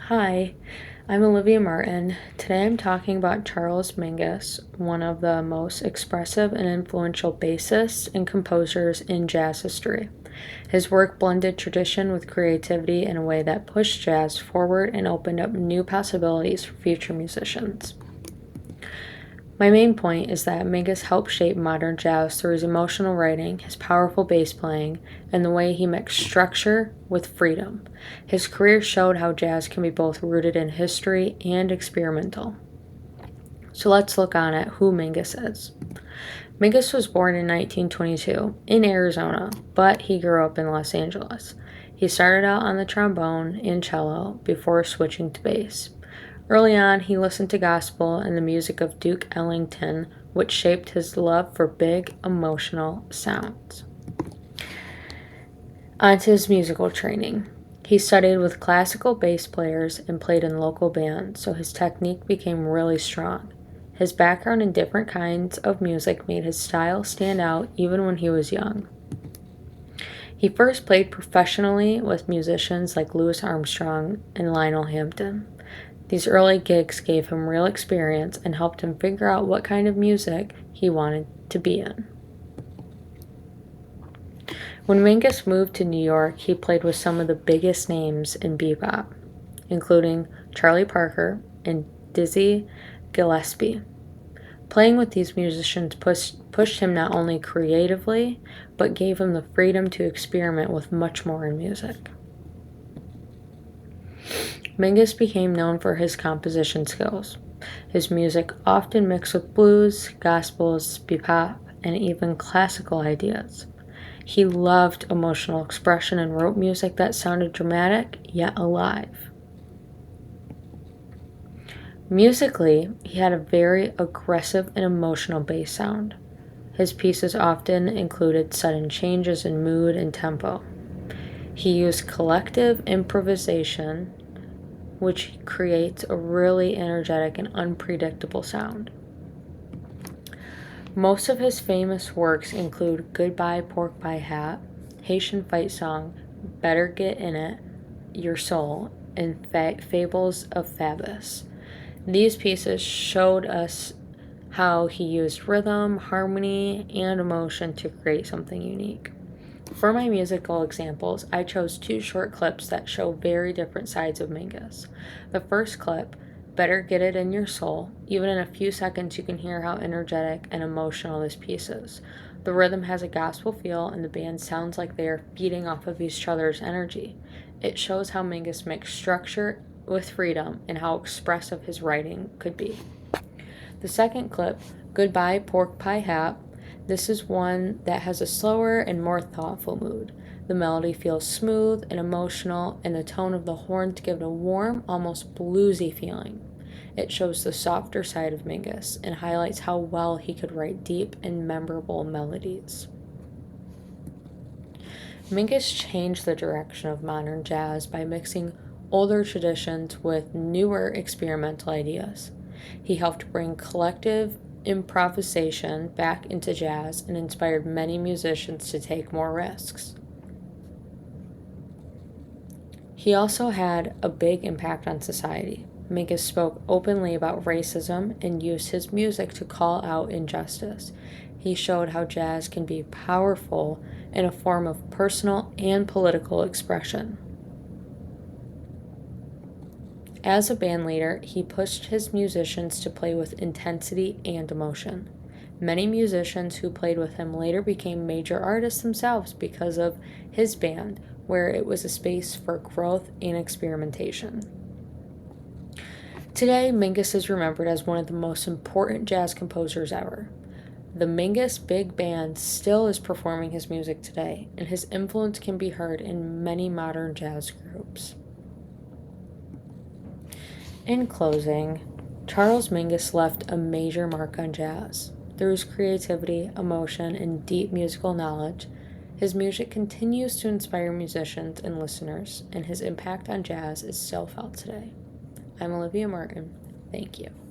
Hi, I'm Olivia Martin. Today I'm talking about Charles Mingus, one of the most expressive and influential bassists and composers in jazz history. His work blended tradition with creativity in a way that pushed jazz forward and opened up new possibilities for future musicians. My main point is that Mingus helped shape modern jazz through his emotional writing, his powerful bass playing, and the way he mixed structure with freedom. His career showed how jazz can be both rooted in history and experimental. So let's look on at who Mingus is. Mingus was born in 1922 in Arizona, but he grew up in Los Angeles. He started out on the trombone and cello before switching to bass. Early on, he listened to gospel and the music of Duke Ellington, which shaped his love for big, emotional sounds. On to his musical training. He studied with classical bass players and played in local bands, so his technique became really strong. His background in different kinds of music made his style stand out even when he was young. He first played professionally with musicians like Louis Armstrong and Lionel Hampton. These early gigs gave him real experience and helped him figure out what kind of music he wanted to be in. When Mingus moved to New York, he played with some of the biggest names in bebop, including Charlie Parker and Dizzy Gillespie. Playing with these musicians pushed him not only creatively, but gave him the freedom to experiment with much more in music. Mingus became known for his composition skills. His music often mixed with blues, gospels, bebop, and even classical ideas. He loved emotional expression and wrote music that sounded dramatic yet alive. Musically, he had a very aggressive and emotional bass sound. His pieces often included sudden changes in mood and tempo. He used collective improvisation, which creates a really energetic and unpredictable sound. Most of his famous works include Goodbye Pork Pie Hat, Haitian Fight Song, Better Get In It, Your Soul, and Fables of Fabus. These pieces showed us how he used rhythm, harmony, and emotion to create something unique. For my musical examples, I chose two short clips that show very different sides of Mingus. The first clip, Better Get It in Your Soul, even in a few seconds you can hear how energetic and emotional this piece is. The rhythm has a gospel feel and the band sounds like they are feeding off of each other's energy. It shows how Mingus mixed structure with freedom and how expressive his writing could be. The second clip, Goodbye Pork Pie Hat, this is one that has a slower and more thoughtful mood. The melody feels smooth and emotional, and the tone of the horns give it a warm, almost bluesy feeling. It shows the softer side of Mingus and highlights how well he could write deep and memorable melodies. Mingus changed the direction of modern jazz by mixing older traditions with newer experimental ideas. He helped bring collective improvisation back into jazz and inspired many musicians to take more risks. He also had a big impact on society. Mingus spoke openly about racism and used his music to call out injustice. He showed how jazz can be powerful in a form of personal and political expression. As a bandleader, he pushed his musicians to play with intensity and emotion. Many musicians who played with him later became major artists themselves because of his band, where it was a space for growth and experimentation. Today, Mingus is remembered as one of the most important jazz composers ever. The Mingus Big Band still is performing his music today, and his influence can be heard in many modern jazz groups. In closing, Charles Mingus left a major mark on jazz. Through his creativity, emotion, and deep musical knowledge, his music continues to inspire musicians and listeners, and his impact on jazz is still felt today. I'm Olivia Martin. Thank you.